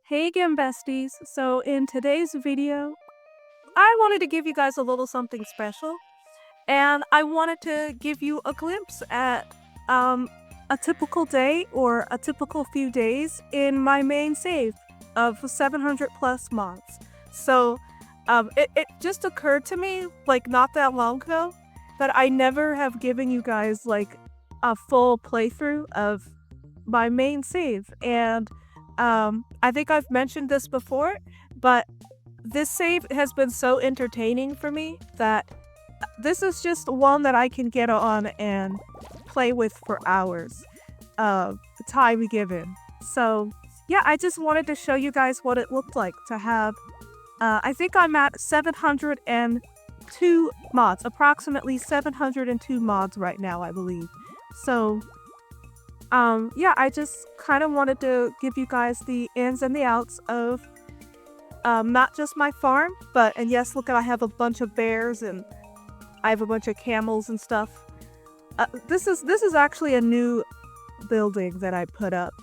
Hey again, besties. So in today's video, I wanted to give you guys a little something special, and I wanted to give you a glimpse at um a typical day or a typical few days in my main save of 700 plus mods. So it just occurred to me like not that long ago that I never have given you guys like a full playthrough of my main save. And I think I've mentioned this before, but this save has been so entertaining for me that this is just one that I can get on and play with for hours of the time given. So yeah, I just wanted to show you guys what it looked like to have I think I'm at 702 mods, approximately 702 mods right now, I believe. So yeah, I just kind of wanted to give you guys the ins and the outs of not just my farm, but, and yes, look, I have a bunch of bears and I have a bunch of camels and stuff. This is actually a new building that I put up.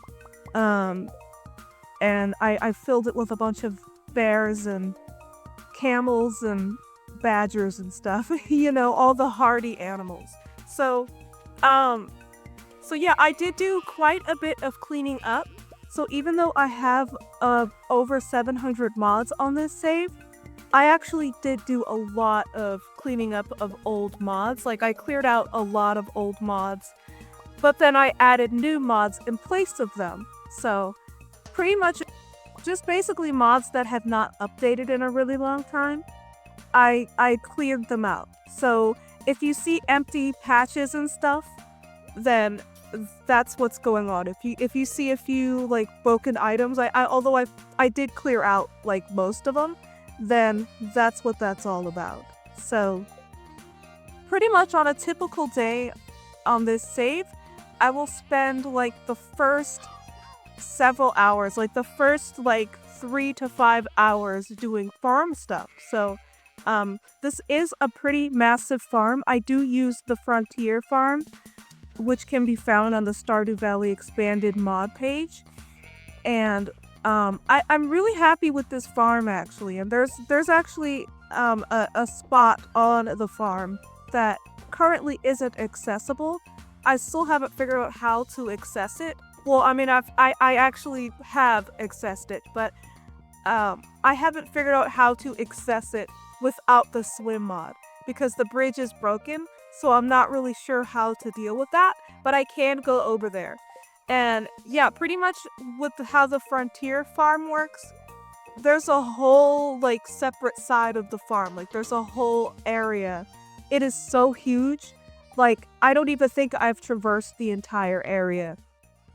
And I filled it with a bunch of bears and camels and badgers and stuff, you know, all the hardy animals. So, so yeah, I did do quite a bit of cleaning up. So even though I have over 700 mods on this save, I actually did do a lot of cleaning up of old mods. Like I cleared out a lot of old mods, but then I added new mods in place of them. So pretty much just basically mods that have not updated in a really long time. I cleared them out. So if you see empty patches and stuff, then that's what's going on. If you see a few like broken items, although I did clear out like most of them, then that's what that's all about. So pretty much on a typical day on this save, I will spend like the first several hours, like the first like 3 to 5 hours doing farm stuff. So this is a pretty massive farm. I do use the frontier farm, which can be found on the Stardew Valley expanded mod page. And I'm really happy with this farm actually. And there's actually a spot on the farm that currently isn't accessible. I still haven't figured out how to access it. Well, I mean, I actually have accessed it, but I haven't figured out how to access it without the swim mod because the bridge is broken. So I'm not really sure how to deal with that, but I can go over there. And yeah, pretty much with how the frontier farm works, there's a whole like separate side of the farm. Like there's a whole area. It is so huge. Like I don't even think I've traversed the entire area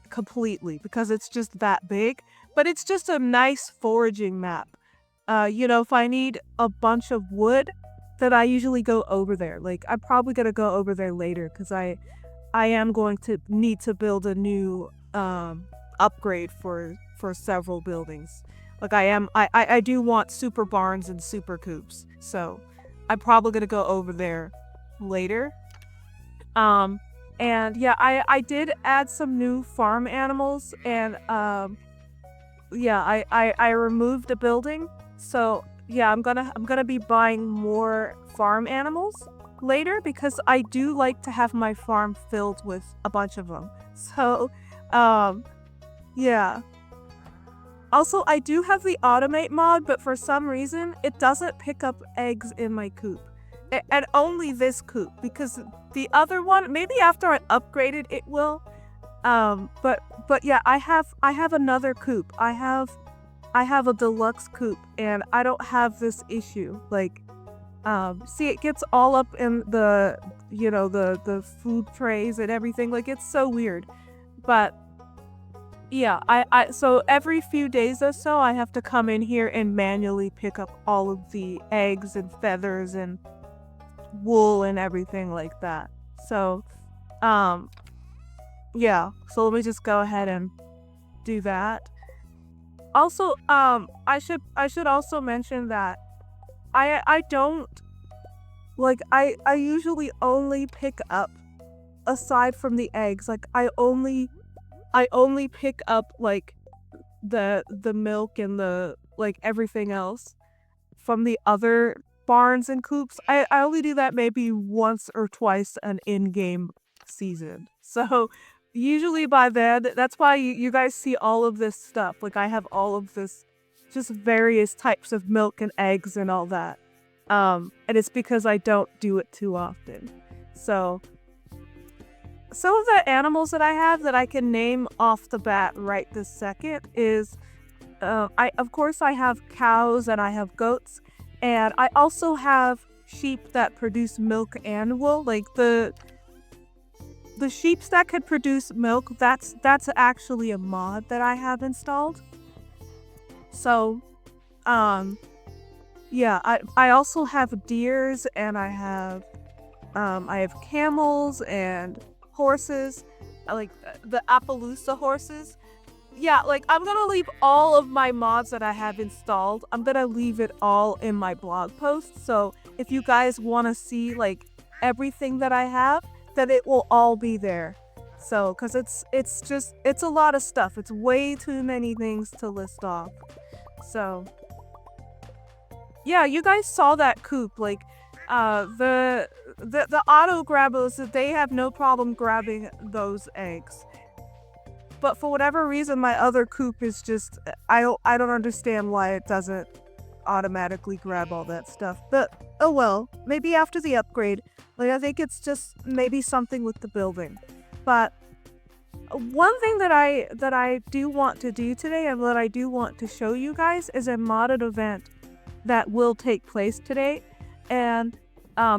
completely because it's just that big, but it's just a nice foraging map. You know, if I need a bunch of wood, then I usually go over there. Like I'm probably gonna go over there later because I am going to need to build a new upgrade for several buildings. Like I do want super barns and super coops, so I'm probably gonna go over there later. And yeah, I did add some new farm animals, and yeah, I removed a building. So yeah, I'm gonna be buying more farm animals later because I do like to have my farm filled with a bunch of them. So yeah. Also, I do have the automate mod, but for some reason it doesn't pick up eggs in my coop. And only this coop, because the other one, maybe after I upgrade it, it will. But yeah, I have another coop. I have a deluxe coop, and I don't have this issue. Like, see, it gets all up in the, you know, the food trays and everything. Like, it's so weird. But yeah, so every few days or so, I have to come in here and manually pick up all of the eggs and feathers and wool and everything like that. So, yeah. So let me just go ahead and do that. Also, I should also mention that I don't like I usually only pick up, aside from the eggs, like I only pick up like the milk and the like everything else from the other barns and coops. I only do that maybe once or twice an in-game season. So usually by then, that's why you guys see all of this stuff. Like I have all of this, just various types of milk and eggs and all that. And it's because I don't do it too often. So some of the animals that I have that I can name off the bat right this second is, of course I have cows and I have goats, and I also have sheep that produce milk and wool. Like the sheeps that could produce milk, that's actually a mod that I have installed. So, yeah, I also have deers, and I have camels and horses, like the Appaloosa horses. Yeah, like I'm gonna leave all of my mods that I have installed. I'm gonna leave it all in my blog post. So if you guys want to see like everything that I have, then it will all be there. So, cause it's a lot of stuff. It's way too many things to list off. So yeah, you guys saw that coop. Like the auto grabbers, they have no problem grabbing those eggs. But for whatever reason, my other coop is just, I don't understand why it doesn't automatically grab all that stuff. But oh well, maybe after the upgrade. Like I think it's just maybe something with the building. But one thing that I do want to do today, and that I do want to show you guys, is a modded event that will take place today, and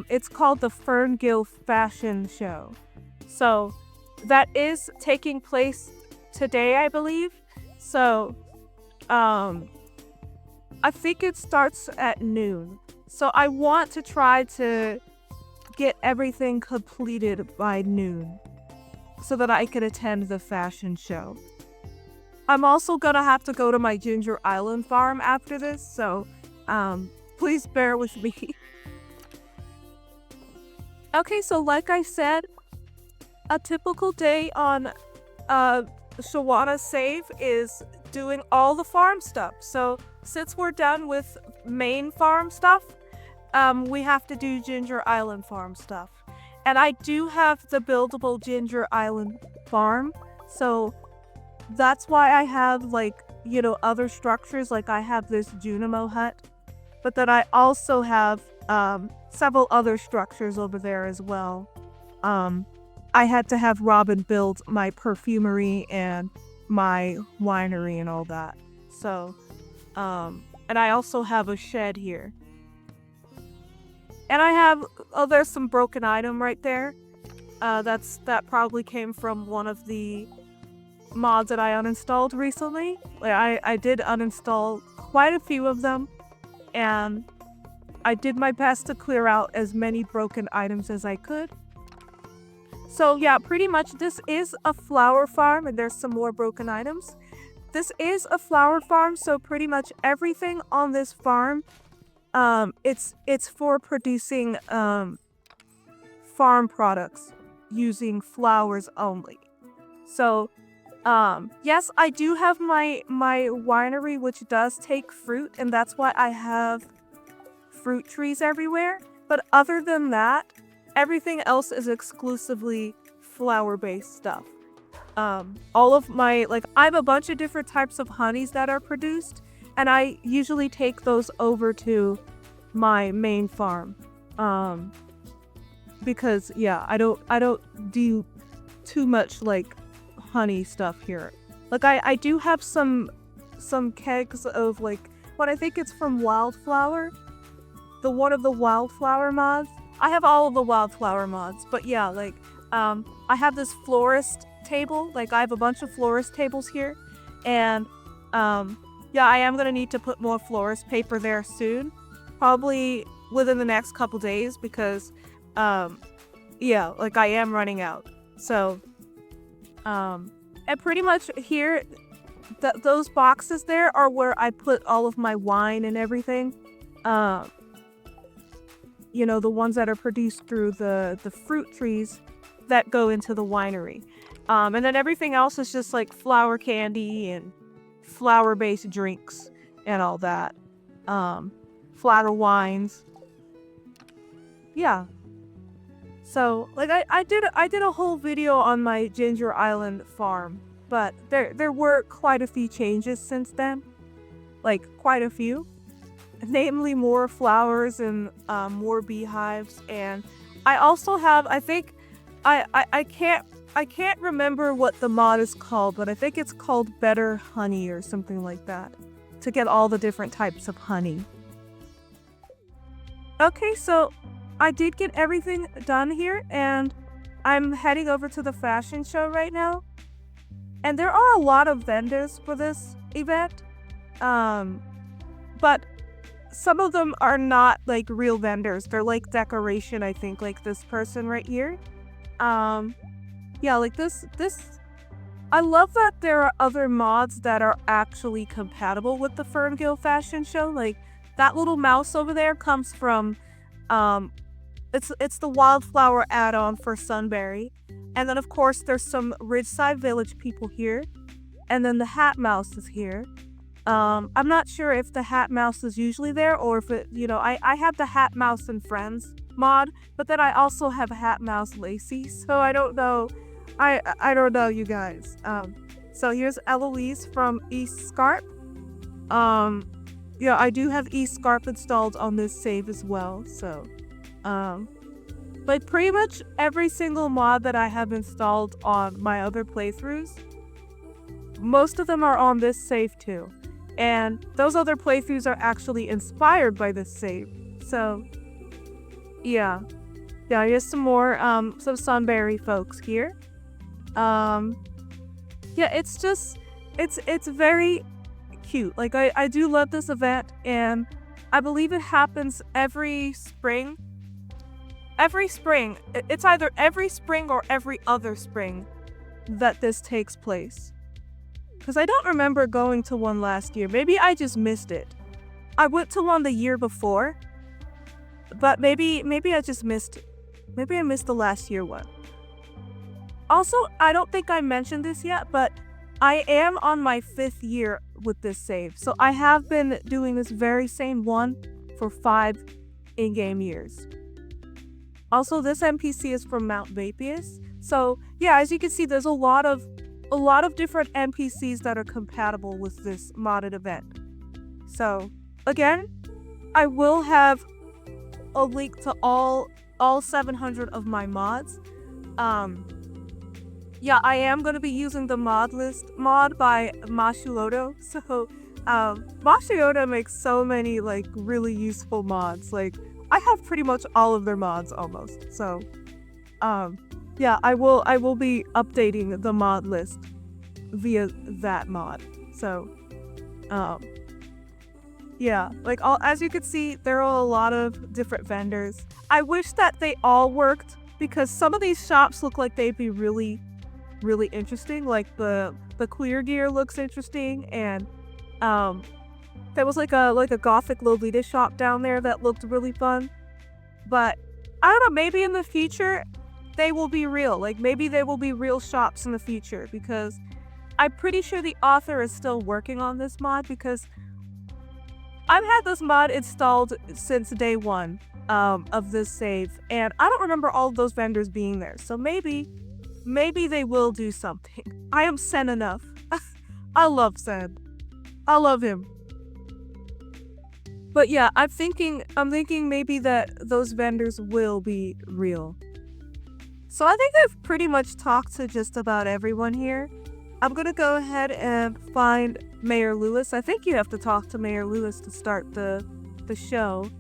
it's called the Ferngill Fashion Show. So that is taking place today, I believe. So I think it starts at noon. So I want to try to get everything completed by noon so that I can attend the fashion show. I'm also gonna have to go to my Ginger Island farm after this, so please bear with me. Okay, so like I said, a typical day on Shawana Save is doing all the farm stuff. So since we're done with main farm stuff, we have to do Ginger Island farm stuff. And I do have the buildable Ginger Island farm, so that's why I have like, you know, other structures. Like I have this Junimo hut, but then I also have several other structures over there as well. I had to have Robin build my perfumery and my winery and all that. So, and I also have a shed here. And I have, oh, there's some broken item right there. That probably came from one of the mods that I uninstalled recently. Like I did uninstall quite a few of them, and I did my best to clear out as many broken items as I could. So yeah, pretty much this is a flower farm, and there's some more broken items. This is a flower farm, so pretty much everything on this farm, it's for producing farm products using flowers only. So yes, I do have my winery, which does take fruit, and that's why I have fruit trees everywhere. But other than that, everything else is exclusively flower-based stuff. All of my, like, I have a bunch of different types of honeys that are produced, and I usually take those over to my main farm. Because yeah, I don't do too much like honey stuff here. Like I do have some kegs of like what I think it's from Wildflower. One of the Wildflower mods. I have all of the Wildflower mods, but yeah, like I have this florist table. Like I have a bunch of florist tables here, and yeah, I am gonna need to put more florist paper there soon, probably within the next couple days, because yeah, like I am running out. So and pretty much here, those boxes there are where I put all of my wine and everything. You know, the ones that are produced through the fruit trees that go into the winery. And then everything else is just like flower candy and flower-based drinks and all that. Flower wines. Yeah. So, like, I did a whole video on my Ginger Island farm, but there were quite a few changes since then. Like, quite a few. Namely, more flowers and more beehives. And I also have, I think, I can't remember what the mod is called, but I think it's called Better Honey or something like that, to get all the different types of honey. Okay, so I did get everything done here, and I'm heading over to the fashion show right now. And there are a lot of vendors for this event, but some of them are not like real vendors. They're like decoration, I think, like this person right here. Yeah, like this. I love that there are other mods that are actually compatible with the Ferngill fashion show. Like that little mouse over there comes from, it's the wildflower add-on for Sunberry. And then of course there's some Ridgeside Village people here. And then the Hat Mouse is here. I'm not sure if the Hat Mouse is usually there or if it, I have the Hat Mouse and Friends mod, but then I also have Hat Mouse Lacey, so I don't know. I don't know, you guys. So here's Eloise from East Scarp. Yeah, I do have East Scarp installed on this save as well, so, but pretty much every single mod that I have installed on my other playthroughs, most of them are on this save too. And those other playthroughs are actually inspired by this save. So, yeah. Yeah, here's some more, some Sunberry folks here. Yeah, it's just, it's very cute. Like, I do love this event, and I believe it happens every spring. Every spring. It's either every spring or every other spring that this takes place. Because I don't remember going to one last year. Maybe I just missed it. I went to one the year before, but maybe I just missed it. Maybe I missed the last year one. Also, I don't think I mentioned this yet, but I am on my 5th year with this save. So I have been doing this very same one for 5 in-game years. Also, this NPC is from Mount Vapius. So yeah, as you can see, there's a lot of different NPCs that are compatible with this modded event. So again, I will have a link to all 700 of my mods. Yeah, I am going to be using the mod list mod by Mashuoto. So Mashuoto makes so many like really useful mods. Like I have pretty much all of their mods almost. So yeah, I will be updating the mod list via that mod. So, yeah, like as you can see, there are a lot of different vendors. I wish that they all worked because some of these shops look like they'd be really, really interesting. Like the Clear Gear looks interesting, and there was like a Gothic Lolita shop down there that looked really fun. But I don't know, maybe in the future they will be real. Like maybe they will be real shops in the future, because I'm pretty sure the author is still working on this mod, because I've had this mod installed since day one of this save, and I don't remember all of those vendors being there. So maybe they will do something. I am Sen enough. I love Sen. I love him. But yeah, I'm thinking maybe that those vendors will be real. So I think I've pretty much talked to just about everyone here. I'm gonna go ahead and find Mayor Lewis. I think you have to talk to Mayor Lewis to start the show.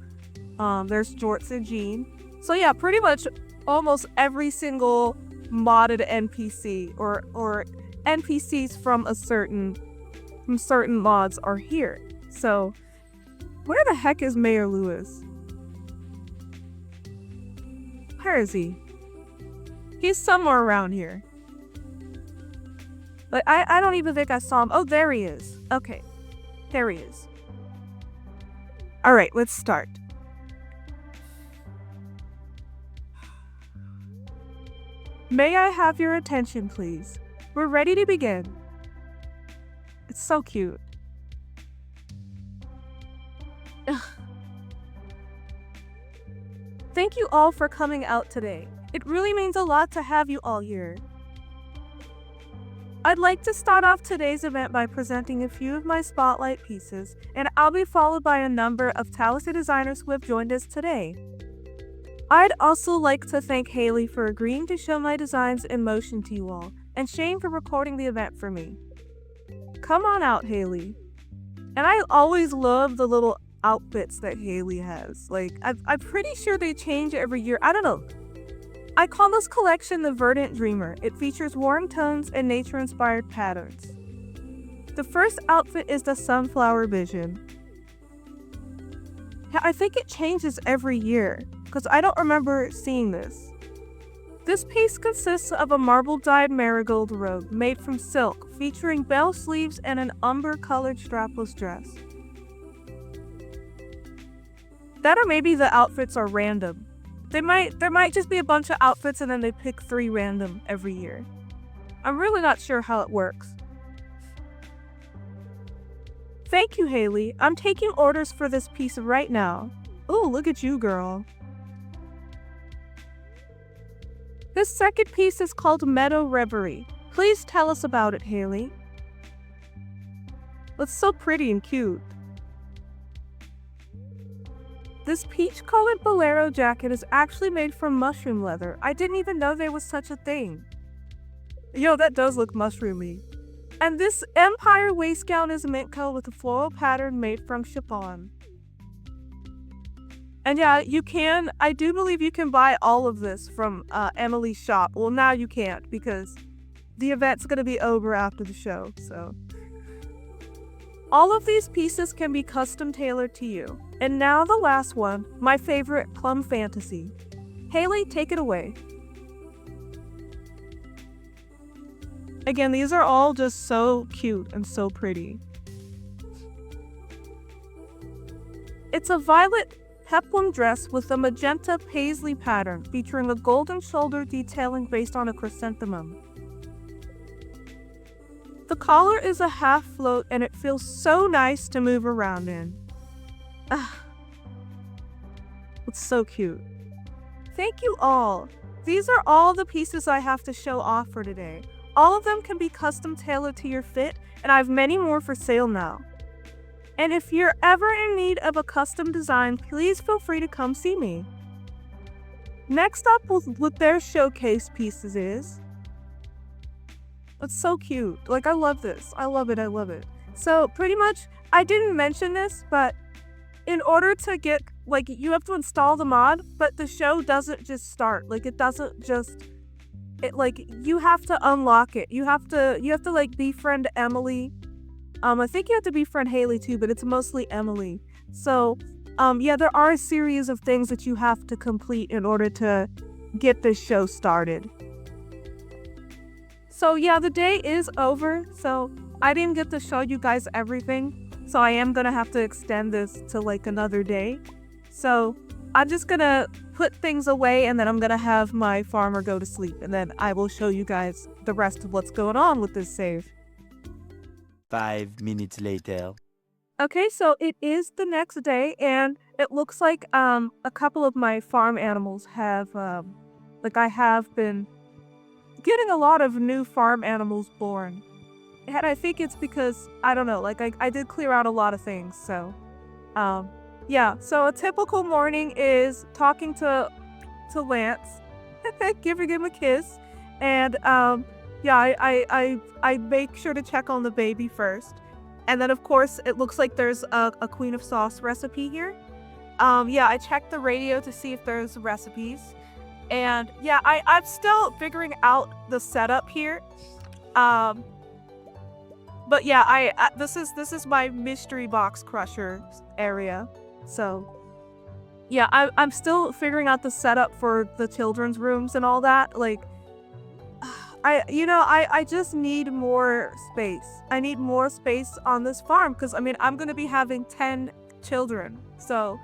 There's Jorts and Jean. So yeah, pretty much almost every single modded NPC or NPCs from certain mods are here. So where the heck is Mayor Lewis? Where is he? He's somewhere around here. But I don't even think I saw him. Oh, there he is. Okay. There he is. Alright, let's start. May I have your attention, please? We're ready to begin. It's so cute. Ugh. Thank you all for coming out today. It really means a lot to have you all here. I'd like to start off today's event by presenting a few of my spotlight pieces, and I'll be followed by a number of talented designers who have joined us today. I'd also like to thank Haley for agreeing to show my designs in motion to you all, and Shane for recording the event for me. Come on out, Haley. And I always love the little outfits that Haley has. Like, I'm pretty sure they change every year. I don't know. I call this collection the Verdant Dreamer. It features warm tones and nature-inspired patterns. The first outfit is the Sunflower Vision. I think it changes every year, because I don't remember seeing this. This piece consists of a marble-dyed marigold robe made from silk, featuring bell sleeves and an umber-colored strapless dress. That or maybe the outfits are random. There might just be a bunch of outfits and then they pick 3 random every year. I'm really not sure how it works. Thank you, Haley. I'm taking orders for this piece right now. Ooh, look at you, girl. This second piece is called Meadow Reverie. Please tell us about it, Haley. It's so pretty and cute. This peach-colored bolero jacket is actually made from mushroom leather. I didn't even know there was such a thing. Yo, that does look mushroomy. And this Empire waist gown is mint color with a floral pattern made from chiffon. And yeah, I do believe you can buy all of this from Emily's shop. Well, now you can't because the event's gonna be over after the show, so. All of these pieces can be custom tailored to you. And now the last one, my favorite, Plum Fantasy. Haley, take it away. Again, these are all just so cute and so pretty. It's a violet peplum dress with a magenta paisley pattern featuring a golden shoulder detailing based on a chrysanthemum. The collar is a half float and it feels so nice to move around in. Ah, it's so cute. Thank you all. These are all the pieces I have to show off for today. All of them can be custom tailored to your fit, and I have many more for sale now. And if you're ever in need of a custom design, please feel free to come see me. Next up with their showcase pieces is... It's so cute. Like, I love this. I love it. I love it. So, pretty much, I didn't mention this, but in order to get, like, you have to install the mod, but the show doesn't just start. Like, it doesn't just... you have to unlock it. You have to, like, befriend Emily. I think you have to befriend Haley, too, but it's mostly Emily. So, yeah, there are a series of things that you have to complete in order to get this show started. So yeah, the day is over, so I didn't get to show you guys everything, so I am gonna have to extend this to like another day. So I'm just gonna put things away and then I'm gonna have my farmer go to sleep and then I will show you guys the rest of what's going on with this save. 5 minutes later. Okay, so it is the next day and it looks like a couple of my farm animals have, I have been getting a lot of new farm animals born. And I think it's because, I don't know, like I did clear out a lot of things, so. Yeah, so a typical morning is talking to Lance, giving him a kiss, and yeah, I make sure to check on the baby first. And then of course, it looks like there's a Queen of Sauce recipe here. Yeah, I checked the radio to see if there's recipes. And yeah, I'm still figuring out the setup here. But yeah, this is my mystery box crusher area. So yeah, I'm still figuring out the setup for the children's rooms and all that. Like, I just need more space. I need more space on this farm because I mean I'm gonna be having 10 children. So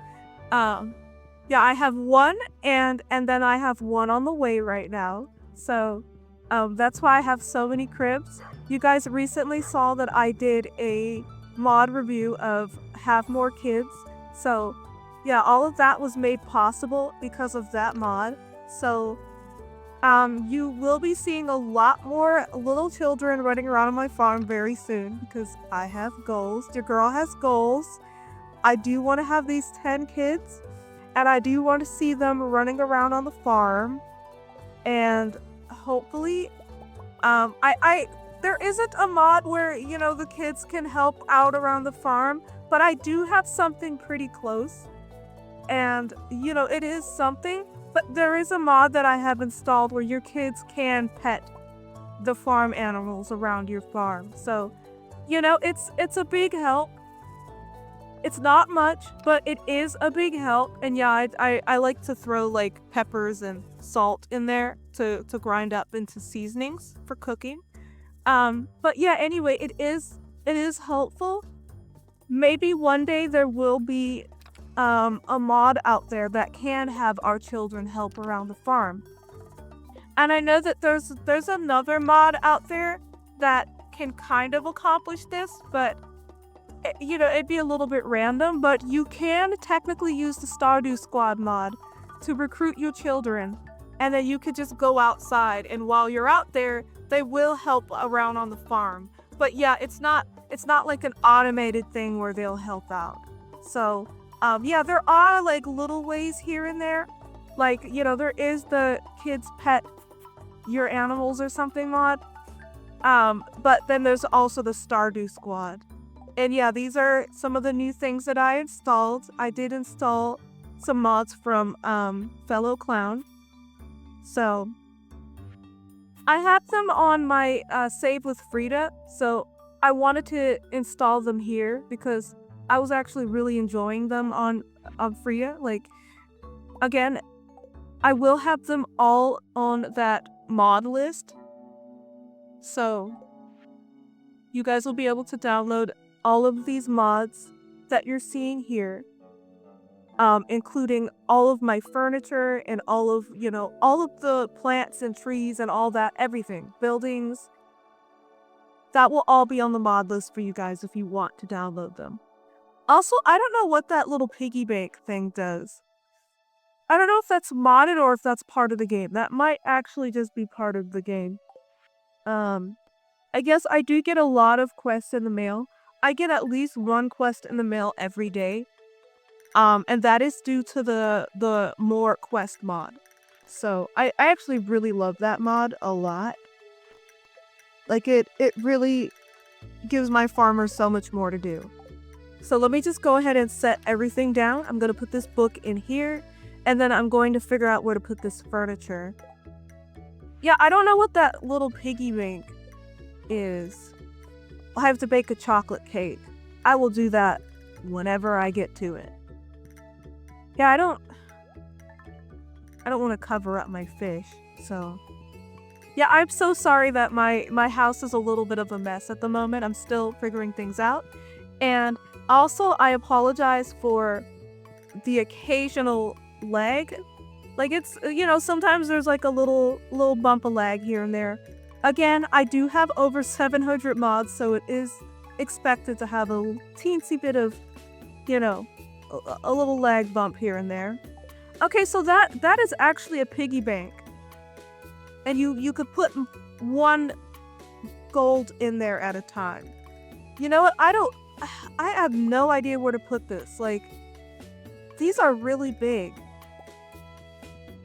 yeah, I have one and then I have one on the way right now. So that's why I have so many cribs. You guys recently saw that I did a mod review of Have More Kids. So yeah, all of that was made possible because of that mod. So you will be seeing a lot more little children running around on my farm very soon because I have goals. Your girl has goals. I do want to have these 10 kids, and I do want to see them running around on the farm. And hopefully, there isn't a mod where, you know, the kids can help out around the farm, but I do have something pretty close. And, you know, it is something, but there is a mod that I have installed where your kids can pet the farm animals around your farm. So, you know, it's a big help. It's not much, but it is a big help. And yeah, I like to throw like peppers and salt in there to grind up into seasonings for cooking. But yeah, anyway, it is helpful. Maybe one day there will be a mod out there that can have our children help around the farm. And I know that there's another mod out there that can kind of accomplish this, but you know, it'd be a little bit random, but you can technically use the Stardew Squad mod to recruit your children, and then you could just go outside, and while you're out there, they will help around on the farm. But yeah, it's not like an automated thing where they'll help out. So, yeah, there are like little ways here and there. Like, you know, there is the kids pet your animals or something mod. But then there's also the Stardew Squad. And yeah, these are some of the new things that I installed. I did install some mods from Fellow Clown. So I had them on my save with Frida. So I wanted to install them here because I was actually really enjoying them on Frida. Like, again, I will have them all on that mod list. So you guys will be able to download all of these mods that you're seeing here, including all of my furniture and all of, you know, all of the plants and trees and all that, everything, buildings. That will all be on the mod list for you guys if you want to download them. Also, I don't know what that little piggy bank thing does. I don't know if that's modded or if that's part of the game. That might actually just be part of the game. I guess I do get a lot of quests in the mail. I get at least one quest in the mail every day. And that is due to the more quest mod. So I actually really love that mod a lot. Like it really gives my farmers so much more to do. So let me just go ahead and set everything down. I'm going to put this book in here, and then I'm going to figure out where to put this furniture. Yeah, I don't know what that little piggy bank is. I have to bake a chocolate cake. I will do that whenever I get to it. Yeah, I don't want to cover up my fish, so yeah, I'm so sorry that my house is a little bit of a mess at the moment. I'm still figuring things out. And also, I apologize for the occasional lag. Like, it's, you know, sometimes there's like a little bump of lag here and there. Again, I do have over 700 mods, so it is expected to have a teensy bit of, you know, a little lag bump here and there. Okay, so that is actually a piggy bank. And you could put one gold in there at a time. You know what? I have no idea where to put this. Like, these are really big.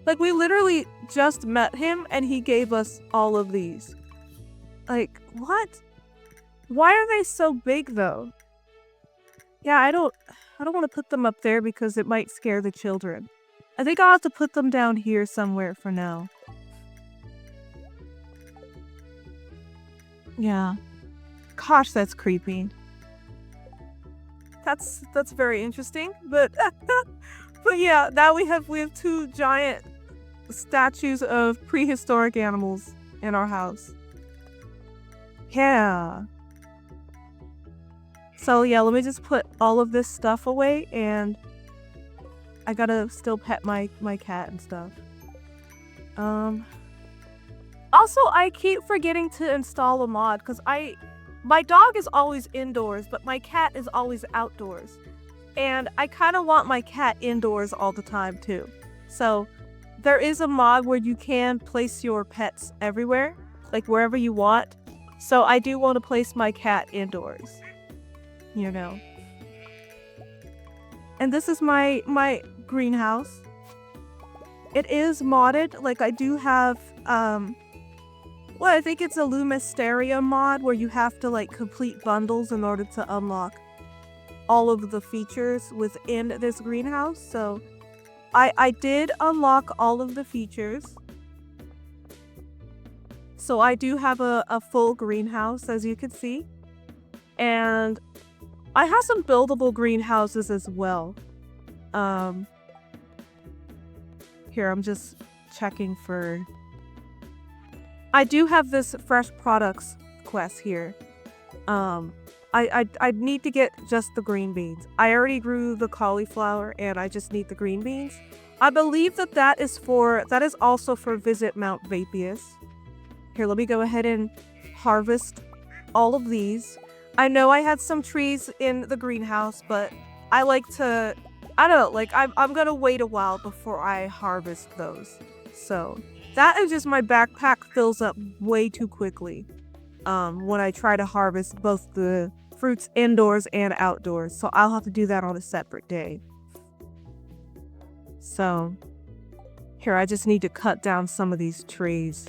Like, we literally just met him and he gave us all of these. Like, what? Why are they so big though? Yeah, I don't want to put them up there because it might scare the children. I think I'll have to put them down here somewhere for now. Yeah. Gosh, that's creepy. That's very interesting, but but yeah, now we have two giant statues of prehistoric animals in our house. Yeah. So yeah, let me just put all of this stuff away, and I gotta still pet my cat and stuff. Also, I keep forgetting to install a mod because my dog is always indoors, but my cat is always outdoors. And I kind of want my cat indoors all the time too. So there is a mod where you can place your pets everywhere, like wherever you want. So I do want to place my cat indoors, you know. And this is my greenhouse. It is modded. Like I do have well, I think it's a Lumisteria mod where you have to like complete bundles in order to unlock all of the features within this greenhouse. So I did unlock all of the features. So I do have a full greenhouse, as you can see. And I have some buildable greenhouses as well. Here, I'm just checking for... I do have this fresh products quest here. I need to get just the green beans. I already grew the cauliflower and I just need the green beans. I believe that is also for Visit Mount Vapius. Here, let me go ahead and harvest all of these. I know I had some trees in the greenhouse, but I like to, I don't know, like I'm gonna wait a while before I harvest those. So that is just my backpack fills up way too quickly when I try to harvest both the fruits indoors and outdoors. So I'll have to do that on a separate day. So here, I just need to cut down some of these trees.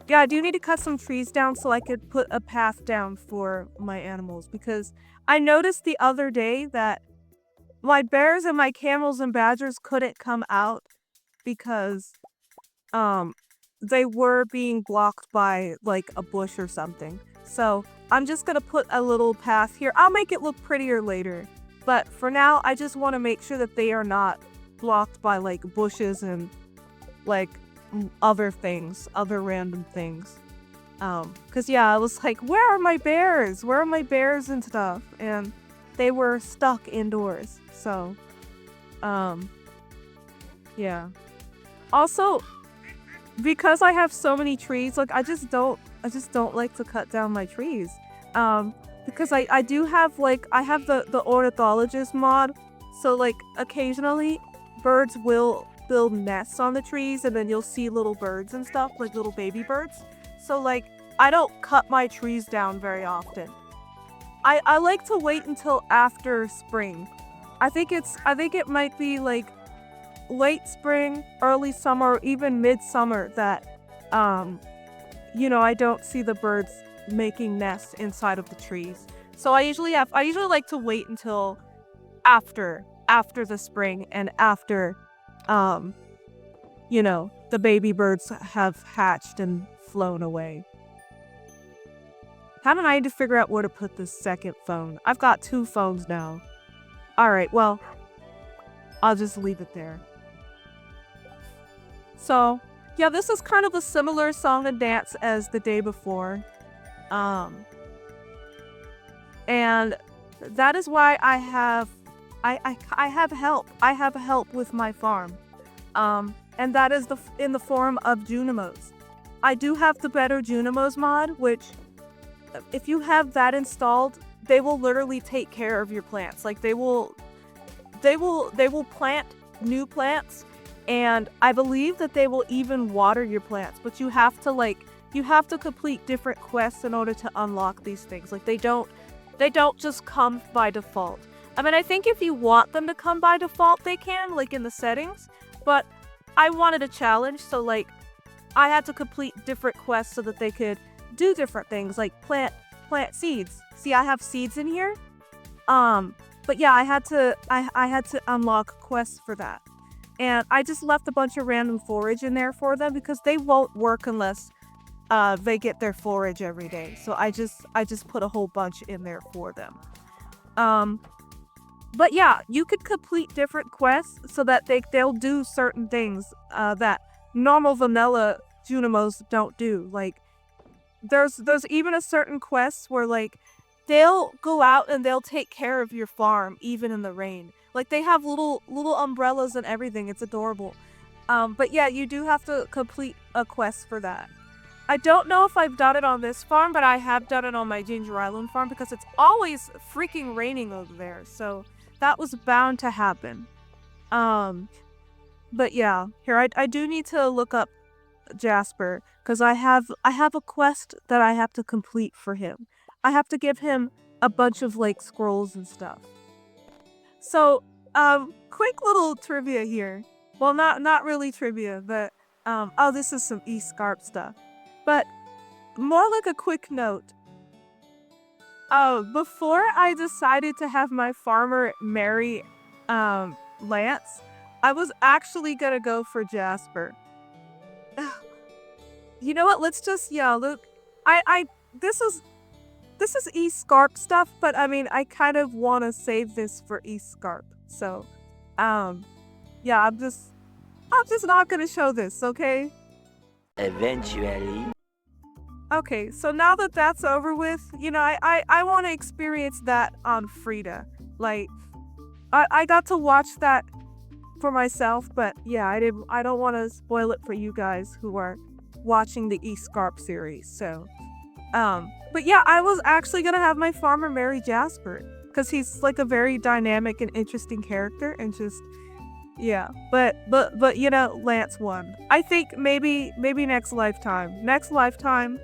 Yeah, I do need to cut some trees down so I could put a path down for my animals, because I noticed the other day that my bears and my camels and badgers couldn't come out because they were being blocked by like a bush or something. So I'm just gonna put a little path here. I'll make it look prettier later, but for now I just want to make sure that they are not blocked by like bushes and like other things, other random things. Cause yeah, I was like, where are my bears? Where are my bears and stuff? And they were stuck indoors. So, yeah. Also, because I have so many trees, like I just don't like to cut down my trees. Because I do have like, I have the ornithologist mod. So like occasionally birds will build nests on the trees and then you'll see little birds and stuff, like little baby birds. So like, I don't cut my trees down very often. I like to wait until after spring. I think it might be like late spring, early summer, or even midsummer that, I don't see the birds making nests inside of the trees. So I usually like to wait until after the spring and after, the baby birds have hatched and flown away. Haven't I had to figure out where to put this second phone? I've got 2 phones now. Alright, well, I'll just leave it there. So, yeah, this is kind of a similar song and dance as the day before. And that is why I have help. I have help with my farm. And that is in the form of Junimos. I do have the Better Junimos mod, which if you have that installed, they will literally take care of your plants. Like they will plant new plants, and I believe that they will even water your plants, but you have to complete different quests in order to unlock these things. Like they don't just come by default. I mean, I think if you want them to come by default, they can, like in the settings, but I wanted a challenge, so like I had to complete different quests so that they could do different things, like plant seeds. See, I have seeds in here. But yeah, I had to unlock quests for that. And I just left a bunch of random forage in there for them because they won't work unless they get their forage every day. So I just put a whole bunch in there for them. But yeah, you could complete different quests so that they'll do certain things that normal vanilla Junimos don't do. Like there's even a certain quest where like they'll go out and they'll take care of your farm even in the rain. Like they have little umbrellas and everything. It's adorable. But yeah, you do have to complete a quest for that. I don't know if I've done it on this farm, but I have done it on my Ginger Island farm because it's always freaking raining over there. So that was bound to happen. But yeah, here I do need to look up Jasper because I have a quest that I have to complete for him. I have to give him a bunch of like scrolls and stuff. So, quick little trivia here. Well, not really trivia, but oh, this is some e-scarp stuff. But more like a quick note. Before I decided to have my farmer marry Lance, I was actually gonna go for Jasper. You know what? Let's just look. This is e-scarp stuff, but I mean I kind of want to save this for e-scarp. So, yeah, I'm just not gonna show this, okay? Eventually. Okay, so now that that's over with, you know, I want to experience that on Frida. Like, I got to watch that for myself, but yeah, I don't want to spoil it for you guys who are watching the e-scarp series. So, but yeah, I was actually gonna have my farmer marry Jasper because he's like a very dynamic and interesting character, and just yeah. But you know, Lance won. I think maybe next lifetime. Next lifetime,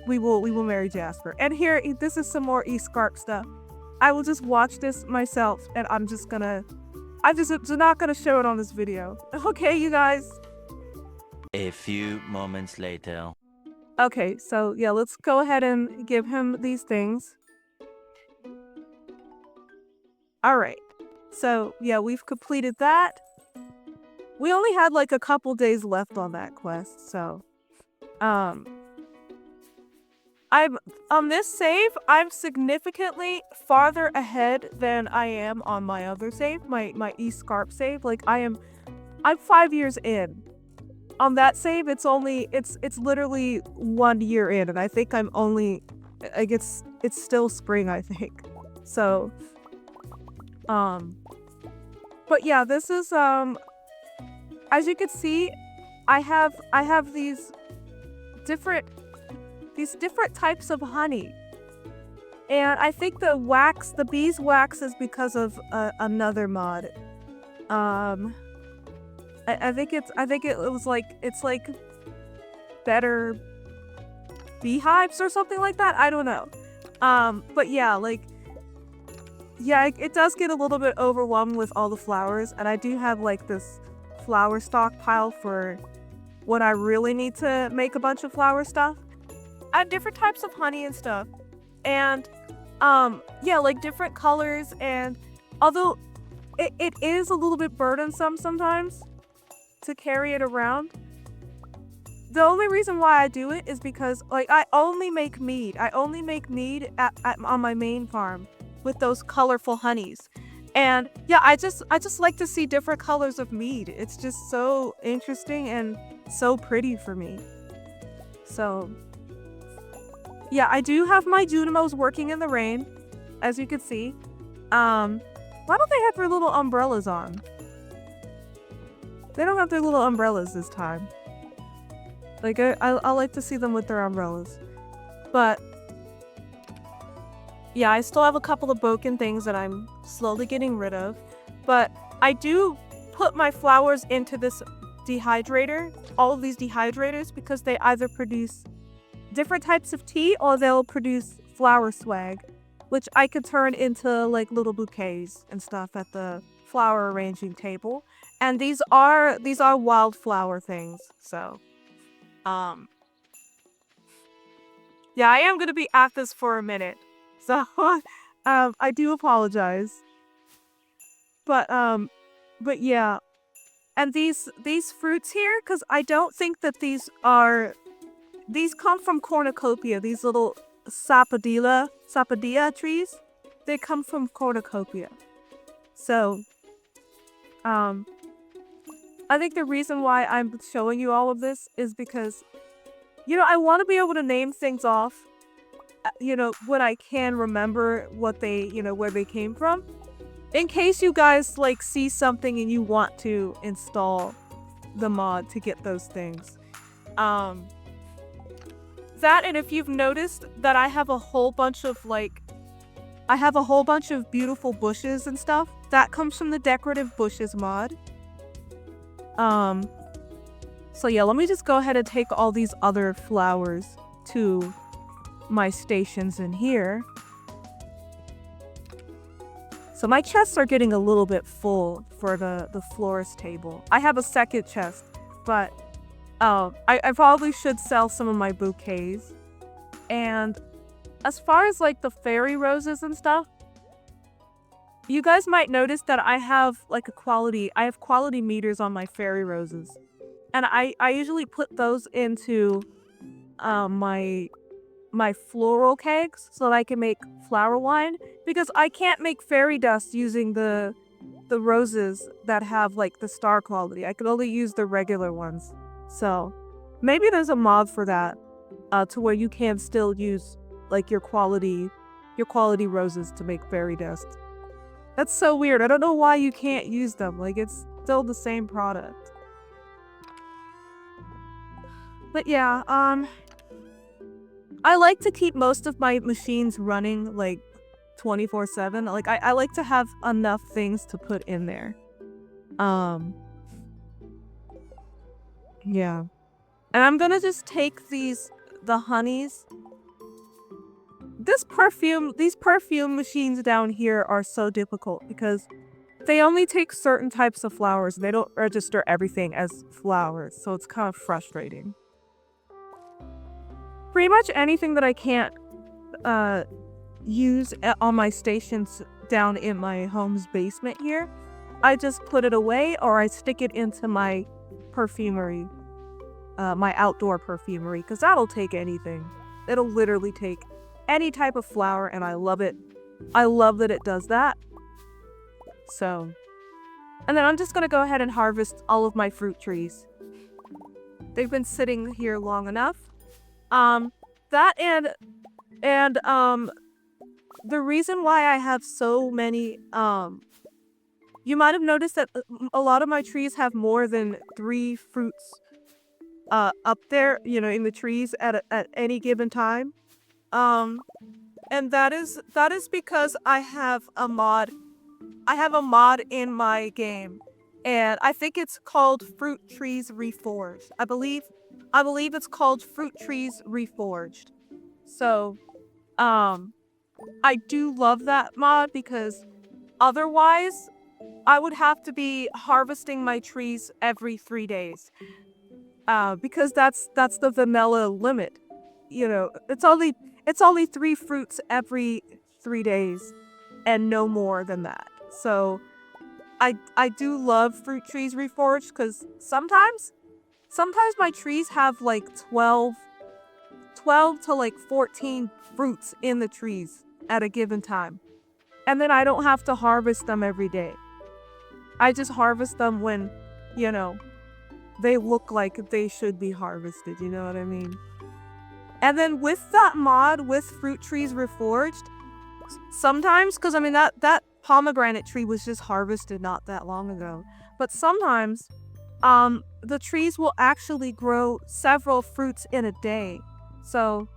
we will marry Jasper. And here, this is some more e-scarp stuff. I will just watch this myself, and I'm just not gonna show it on this video. Okay, you guys. A few moments later. Okay, so yeah, let's go ahead and give him these things. Alright, so yeah, we've completed that. We only had like a couple days left on that quest, so I'm on this save, I'm significantly farther ahead than I am on my other save, my e-scarp save. Like I'm 5 years in. On that save, it's literally 1 year in, and I think I'm only, like, it's still spring, I think. So, but yeah, this is, as you can see, I have these different types of honey. And I think the beeswax is because of another mod. I think it's like better beehives or something like that. I don't know. But yeah, it does get a little bit overwhelmed with all the flowers, and I do have like this flower stockpile for when I really need to make a bunch of flower stuff. I have different types of honey and stuff, and yeah, like different colors. And although it is a little bit burdensome sometimes to carry it around, the only reason why I do it is because like I only make mead on my main farm with those colorful honeys. And yeah, I just like to see different colors of mead. It's just so interesting and so pretty for me. So yeah, I do have my Junimos working in the rain, as you can see. Why don't they have their little umbrellas on? They don't have their little umbrellas this time. Like, I like to see them with their umbrellas. But yeah, I still have a couple of broken things that I'm slowly getting rid of. But I do put my flowers into this dehydrator, all of these dehydrators, because they either produce different types of tea or they'll produce flower swag, which I could turn into like little bouquets and stuff at the flower arranging table. And these are wildflower things. So yeah, I am gonna be at this for a minute. So I do apologize. But yeah. And these fruits here, because I don't think that these come from cornucopia, these little sapadilla trees. They come from cornucopia. So I think the reason why I'm showing you all of this is because, you know, I want to be able to name things off, you know, when I can remember what they, you know, where they came from. In case you guys, like, see something and you want to install the mod to get those things. That, and if you've noticed that I have a whole bunch of beautiful bushes and stuff, that comes from the decorative bushes mod. So yeah, let me just go ahead and take all these other flowers to my stations in here. So my chests are getting a little bit full for the florist table. I have a second chest, but I probably should sell some of my bouquets. And as far as like the fairy roses and stuff, you guys might notice that I have quality meters on my fairy roses. And I usually put those into my floral kegs so that I can make flower wine, because I can't make fairy dust using the roses that have like the star quality. I could only use the regular ones. So maybe there's a mod for that, to where you can still use like your quality roses to make fairy dust. That's so weird. I don't know why you can't use them. Like, it's still the same product. But yeah, I like to keep most of my machines running like 24/7. Like, I like to have enough things to put in there. Yeah. And I'm gonna just take the honeys. These perfume machines down here are so difficult because they only take certain types of flowers. They don't register everything as flowers, so it's kind of frustrating. Pretty much anything that I can't use on my stations down in my home's basement here, I just put it away or I stick it into my perfumery, my outdoor perfumery, because that'll take anything. It'll literally take any type of flower, and I love it. I love that it does that. So, and then I'm just gonna go ahead and harvest all of my fruit trees. They've been sitting here long enough. That and the reason why I have so many, you might have noticed that a lot of my trees have more than 3 fruits up there, in the trees at any given time. And that is because I have a mod. I have a mod in my game, and I think it's called Fruit Trees Reforged. I believe it's called Fruit Trees Reforged. So, I do love that mod because otherwise I would have to be harvesting my trees every 3 days. Because that's the vanilla limit. It's only 3 fruits every 3 days and no more than that. So I do love Fruit Trees Reforged because sometimes my trees have like 12 to like 14 fruits in the trees at a given time. And then I don't have to harvest them every day. I just harvest them when, they look like they should be harvested, you know what I mean? And then with that mod, with Fruit Trees Reforged, sometimes, because I mean that pomegranate tree was just harvested not that long ago, but sometimes the trees will actually grow several fruits in a day. So,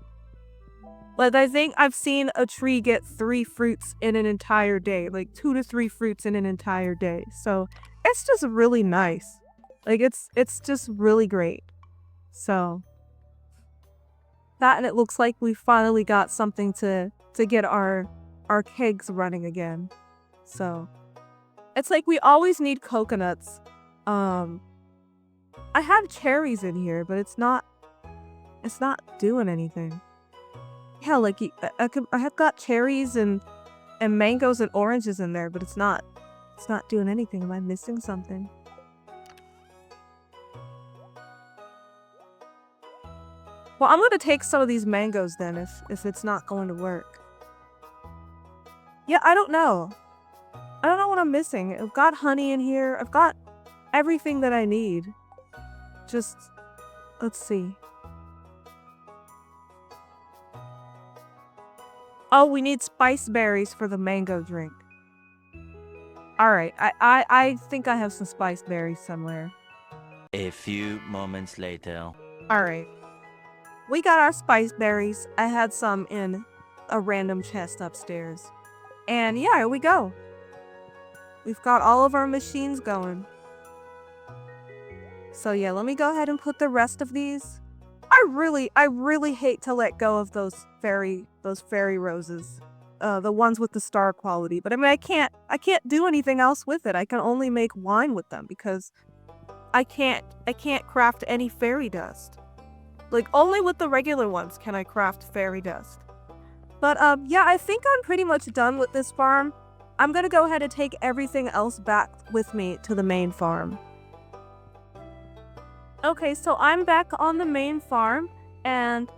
like, I think I've seen a tree get 3 fruits in an entire day, like 2 to 3 fruits in an entire day. So it's just really nice. Like, it's just really great. So that, and it looks like we finally got something to get our kegs running again. So it's like we always need coconuts. I have cherries in here, but it's not doing anything. Yeah, like I have got cherries and mangoes and oranges in there, but it's not doing anything. Am I missing something? Well, I'm gonna take some of these mangoes then if it's not going to work. Yeah, I don't know. I don't know what I'm missing. I've got honey in here. I've got everything that I need. Just, let's see. Oh, we need spice berries for the mango drink. Alright, I think I have some spice berries somewhere. A few moments later. Alright. we got our spice berries. I had some in a random chest upstairs. And yeah, here we go. We've got all of our machines going. So yeah, let me go ahead and put the rest of these. I really hate to let go of those fairy roses. The ones with the star quality. But I mean, I can't do anything else with it. I can only make wine with them because I can't craft any fairy dust. Like, only with the regular ones can I craft fairy dust. But yeah, I think I'm pretty much done with this farm. I'm gonna go ahead and take everything else back with me to the main farm. Okay, so I'm back on the main farm, and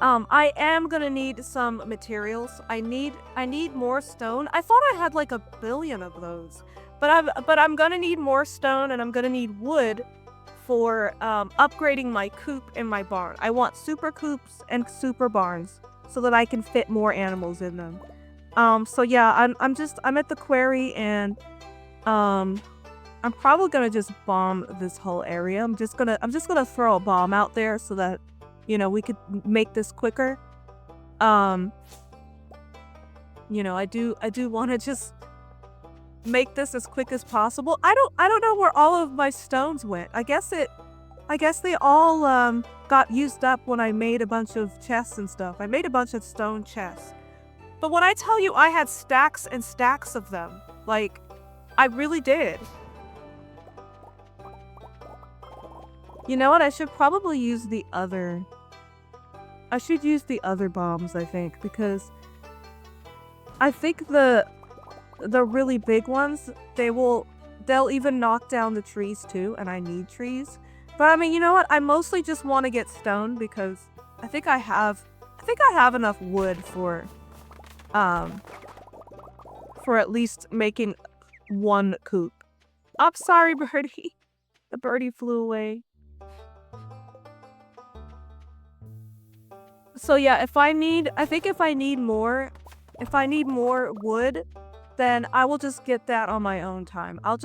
I am gonna need some materials. I need more stone. I thought I had like 1 billion of those, but I'm gonna need more stone, and I'm gonna need wood for upgrading my coop in my barn. I want super coops and super barns so that I can fit more animals in them. So yeah, I'm at the quarry, and I'm probably gonna just bomb this whole area. I'm just gonna throw a bomb out there so that, you know, we could make this quicker. You know, I do want to just make this as quick as possible. I don't know where all of my stones went. I guess they all got used up when I made a bunch of chests and stuff. I made a bunch of stone chests. But when I tell you I had stacks and stacks of them, like, I really did. You know what? I should probably use the other... I should use the other bombs, I think, because I think the really big ones, they'll even knock down the trees too, and I need trees. But I mean, you know what? I mostly just want to get stone because I think I have enough wood for at least making one coop. I'm sorry, birdie. The birdie flew away. So yeah, if I need more wood, then I will just get that on my own time. I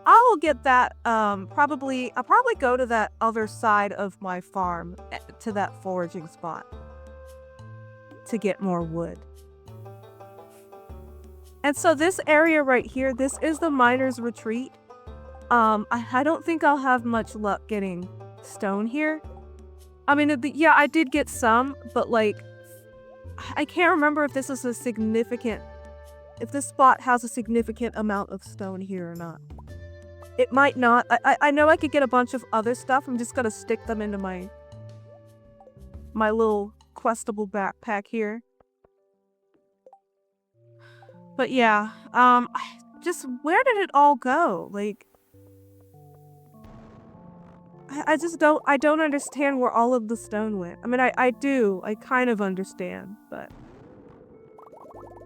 will get that, I'll probably go to that other side of my farm, to that foraging spot, to get more wood. And so this area right here, this is the miner's retreat. I don't think I'll have much luck getting stone here. I mean, yeah, I did get some, but like, I can't remember if this spot has a significant amount of stone here or not. It might not. I know I could get a bunch of other stuff. I'm just gonna stick them into my little questable backpack here. But yeah, where did it all go? Like, I don't understand where all of the stone went. I mean, I do. I kind of understand, but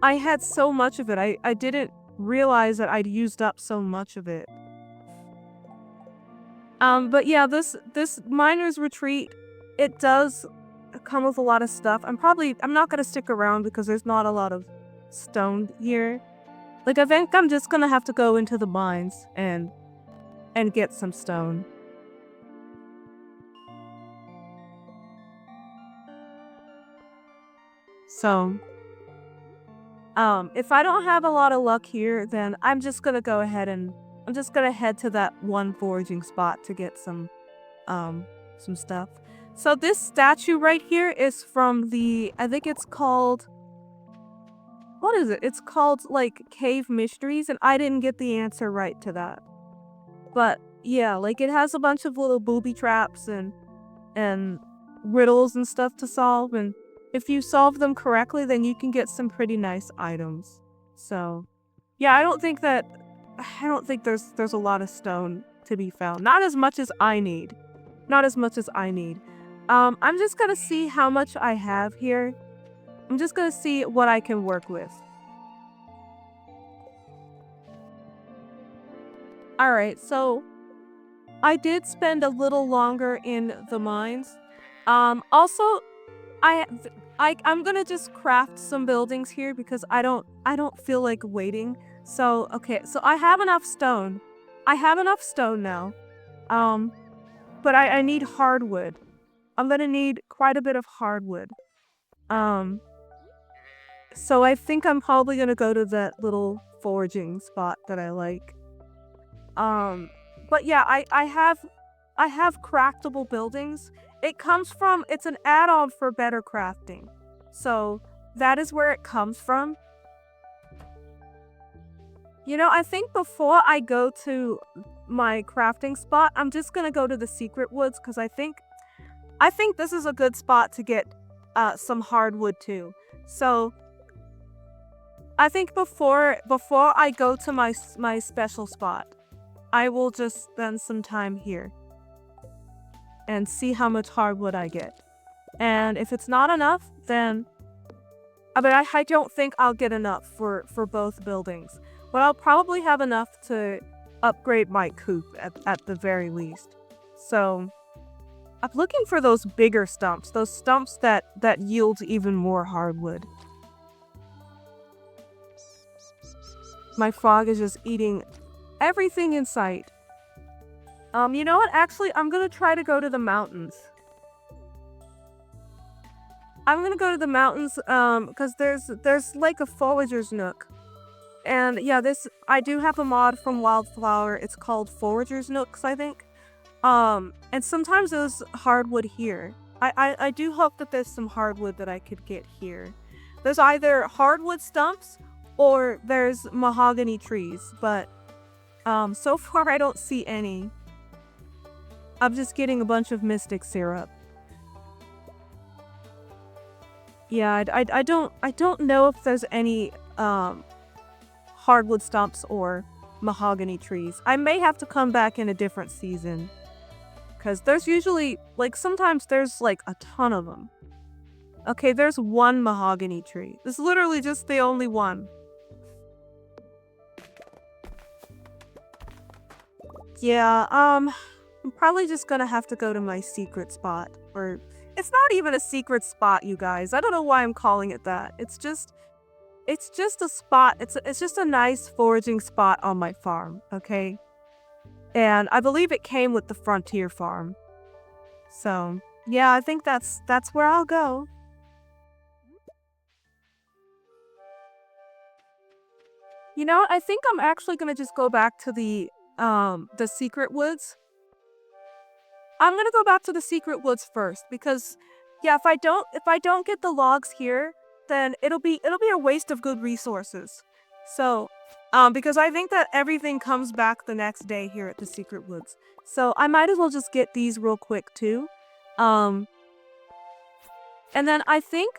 I had so much of it. I didn't realize that I'd used up so much of it. But yeah, this miner's retreat, it does come with a lot of stuff. I'm not gonna stick around because there's not a lot of stone here. Like, I think I'm just gonna have to go into the mines and get some stone. So, if I don't have a lot of luck here, then I'm just gonna go ahead and I'm just gonna head to that one foraging spot to get some stuff. So this statue right here is from I think it's called, what is it? It's called, like, Cave Mysteries, and I didn't get the answer right to that. But yeah, like, it has a bunch of little booby traps and riddles and stuff to solve, and if you solve them correctly, then you can get some pretty nice items. So, yeah, I don't think there's a lot of stone to be found. Not as much as I need. Not as much as I need. I'm just gonna see how much I have here. I'm just gonna see what I can work with. Alright, so I did spend a little longer in the mines. Also, I'm gonna just craft some buildings here because I don't feel like waiting. So, okay, so I have enough stone. I have enough stone now. But I need hardwood. I'm gonna need quite a bit of hardwood. So I think I'm probably gonna go to that little foraging spot that I like. But yeah, I have craftable buildings. It's an add-on for better crafting. So that is where it comes from. You know, I think before I go to my crafting spot, I'm just gonna go to the secret woods because I think this is a good spot to get some hardwood too. So I think before I go to my special spot, I will just spend some time here and see how much hardwood I get. And if it's not enough, then I don't think I'll get enough for both buildings. But I'll probably have enough to upgrade my coop at the very least. So I'm looking for those bigger stumps, those stumps that yield even more hardwood. My frog is just eating everything in sight. You know what? Actually, I'm gonna try to go to the mountains. I'm gonna go to the mountains, because there's like a forager's nook. And yeah, I do have a mod from Wildflower. It's called Forager's Nooks, I think. And sometimes there's hardwood here. I do hope that there's some hardwood that I could get here. There's either hardwood stumps or there's mahogany trees, but so far I don't see any. I'm just getting a bunch of mystic syrup. Yeah, I don't know if there's any hardwood stumps or mahogany trees. I may have to come back in a different season. Because there's usually, like, sometimes there's, like, a ton of them. Okay, there's one mahogany tree. This is literally just the only one. Yeah, I'm probably just gonna have to go to my secret spot. Or, it's not even a secret spot, you guys. I don't know why I'm calling it that. It's just a spot. It's just a nice foraging spot on my farm, okay? And I believe it came with the Frontier Farm. So, yeah, I think that's where I'll go. You know, I think I'm actually gonna just go back to the secret woods. I'm gonna go back to the secret woods first because, yeah, if I don't get the logs here, then it'll be a waste of good resources. So, because I think that everything comes back the next day here at the secret woods. So I might as well just get these real quick too. And then I think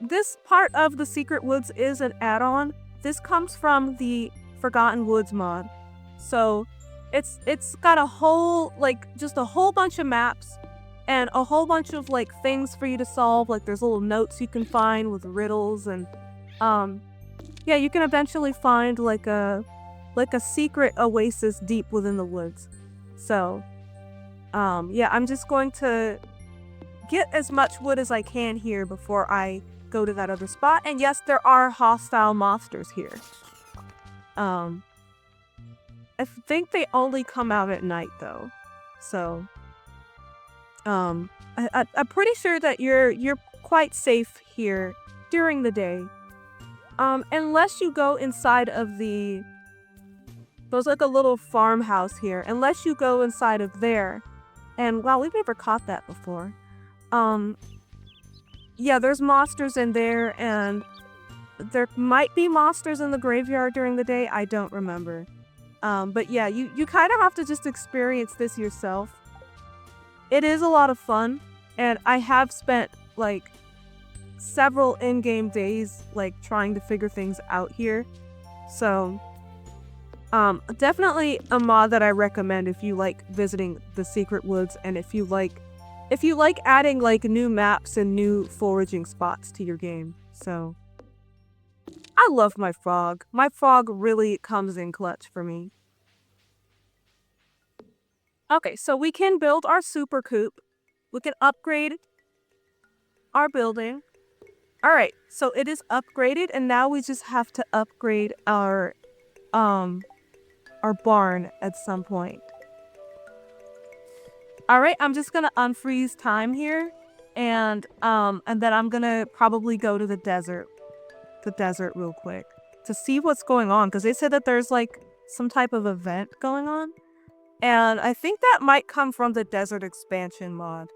this part of the secret woods is an add-on. This comes from the Forgotten Woods mod. So it's got a whole, like, just a whole bunch of maps and a whole bunch of, like, things for you to solve. Like, there's little notes you can find with riddles and, yeah, you can eventually find, like a secret oasis deep within the woods. So, yeah, I'm just going to get as much wood as I can here before I go to that other spot. And yes, there are hostile monsters here. I think they only come out at night though. So, I'm pretty sure that you're quite safe here during the day. Unless you go inside of there's like a little farmhouse here. Unless you go inside of there. And wow, we've never caught that before. Yeah, there's monsters in there, and there might be monsters in the graveyard during the day. I don't remember. But yeah, you kind of have to just experience this yourself. It is a lot of fun, and I have spent, like, several in-game days, like, trying to figure things out here. So, definitely a mod that I recommend if you like visiting the secret woods, and if you like adding, like, new maps and new foraging spots to your game. So, I love my frog. My frog really comes in clutch for me. Okay, so we can build our super coop. We can upgrade our building. Alright, so it is upgraded, and now we just have to upgrade our barn at some point. Alright, I'm just gonna unfreeze time here. and then I'm gonna probably go to the desert real quick to see what's going on, because they said that there's like some type of event going on, and I think that might come from the desert expansion mod.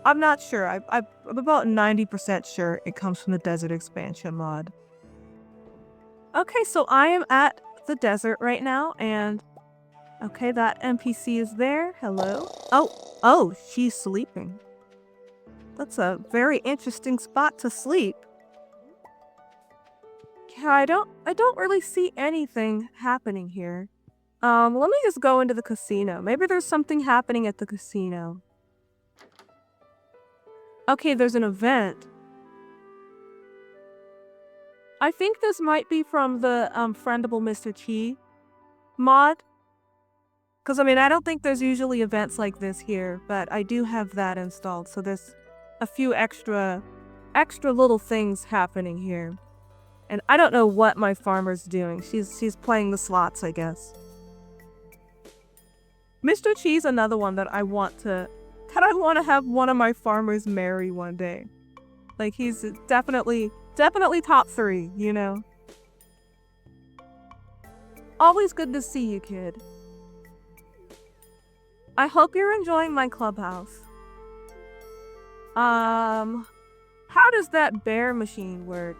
I'm not sure. I'm about 90% sure it comes from the desert expansion mod. Okay, so I am at the desert right now, and okay, that NPC is there. Hello. Oh, she's sleeping. That's a very interesting spot to sleep. Yeah, I don't really see anything happening here. Let me just go into the casino. Maybe there's something happening at the casino. Okay, there's an event. I think this might be from the Friendable Mr. Chi mod. Because, I mean, I don't think there's usually events like this here, but I do have that installed. So there's a few extra little things happening here. And I don't know what my farmer's doing. She's playing the slots, I guess. Mr. Chi's another one that I want to have one of my farmers marry one day. Like, he's definitely top 3, you know? Always good to see you, kid. I hope you're enjoying my clubhouse. How does that bear machine work?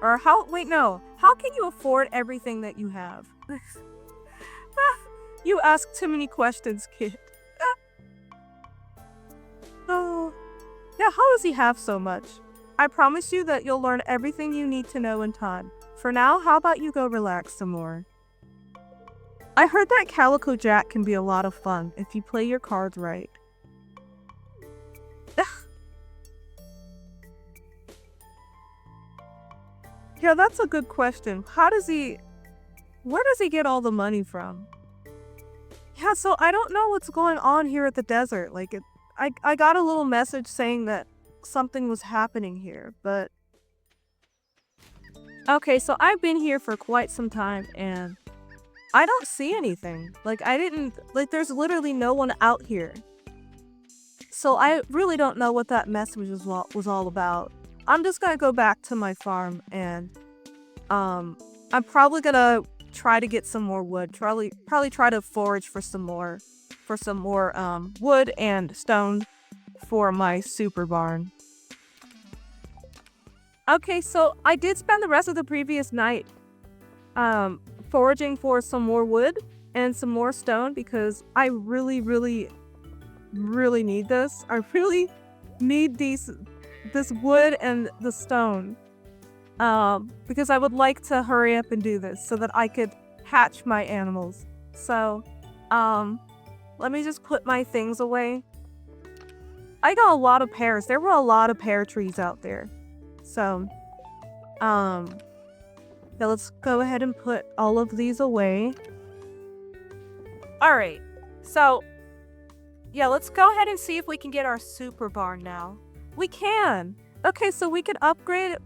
Or how can you afford everything that you have? You ask too many questions, kid. Oh, yeah, how does he have so much? I promise you that you'll learn everything you need to know in time. For now, how about you go relax some more? I heard that Calico Jack can be a lot of fun if you play your cards right. Yeah, that's a good question. Where does he get all the money from? Yeah, so I don't know what's going on here at the desert. Like, I got a little message saying that something was happening here, but... Okay, so I've been here for quite some time, and I don't see anything. Like, there's literally no one out here. So I really don't know what that message was all about. I'm just gonna go back to my farm, and I'm probably gonna try to get some more wood. Probably try to forage for some more wood and stone for my super barn. Okay, so I did spend the rest of the previous night foraging for some more wood and some more stone, because I really need this. I really need this wood and the stone, because I would like to hurry up and do this so that I could hatch my animals. So let me just put my things away. I got a lot of pears. There were a lot of pear trees out there. So yeah, let's go ahead and put all of these away. Alright, so yeah, let's go ahead and see if we can get our super barn now. We can! Okay, so we could upgrade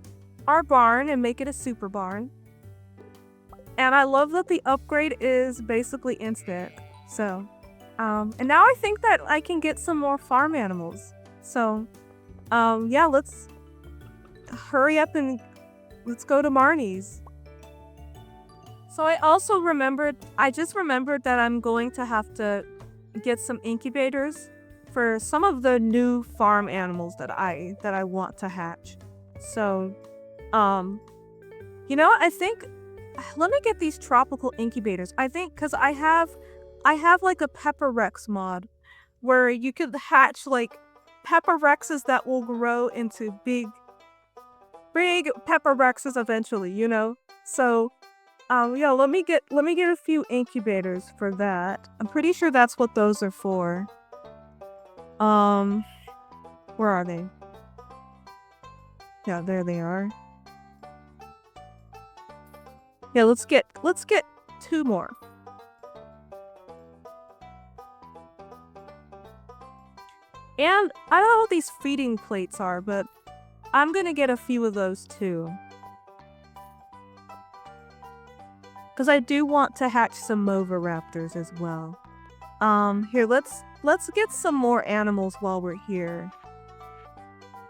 our barn and make it a super barn. And I love that the upgrade is basically instant. So, and now I think that I can get some more farm animals. So, yeah, let's hurry up and let's go to Marnie's. So I just remembered that I'm going to have to get some incubators for some of the new farm animals that I want to hatch. So, you know, I think, let me get these tropical incubators. I think, because I have like a Pepper Rex mod where you could hatch like Pepper Rexes that will grow into big Pepper Rexes eventually, you know? So, yeah, let me get a few incubators for that. I'm pretty sure that's what those are for. Where are they? Yeah, there they are. Yeah, let's get 2 more. And I don't know what these feeding plates are, but I'm gonna get a few of those too. Because I do want to hatch some Mova Raptors as well. Here, let's get some more animals while we're here.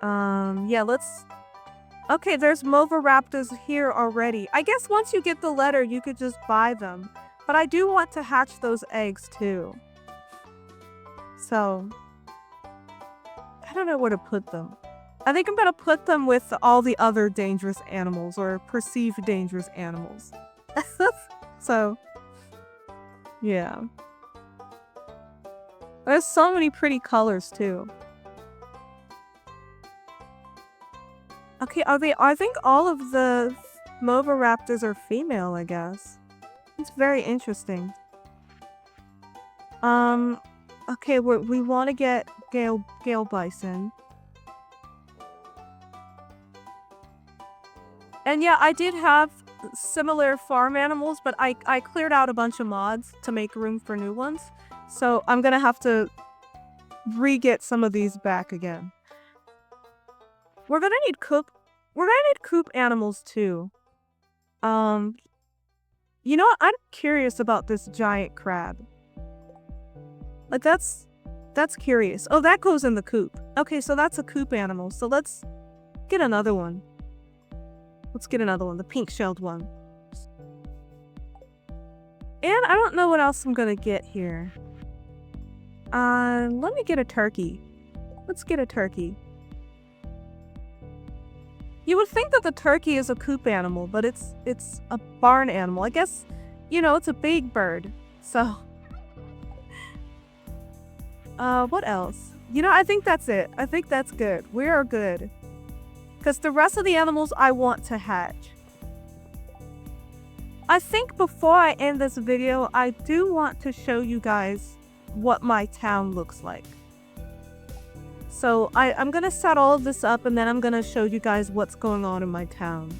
Yeah, let's... Okay, there's Movaraptors here already. I guess once you get the letter, you could just buy them. But I do want to hatch those eggs too. So, I don't know where to put them. I think I'm gonna put them with all the other dangerous animals or perceived dangerous animals. So, yeah. There's so many pretty colors too. Okay, I think all of the Movaraptors are female, I guess. It's very interesting. Okay, we want to get Gale Bison. And yeah, I did have similar farm animals, but I cleared out a bunch of mods to make room for new ones. So I'm gonna have to re-get some of these back again. We're gonna need coop animals too. You know what? I'm curious about this giant crab. Like that's curious. Oh, that goes in the coop. Okay, so that's a coop animal. So let's get another one. Let's get another one, the pink-shelled one. And I don't know what else I'm gonna get here. Let me get a turkey. Let's get a turkey. You would think that the turkey is a coop animal, but it's a barn animal. I guess, you know, it's a big bird. So, what else? You know, I think that's it. I think that's good. We are good. Because the rest of the animals I want to hatch. I think before I end this video, I do want to show you guys what my town looks like. So I'm going to set all of this up and then I'm going to show you guys what's going on in my town.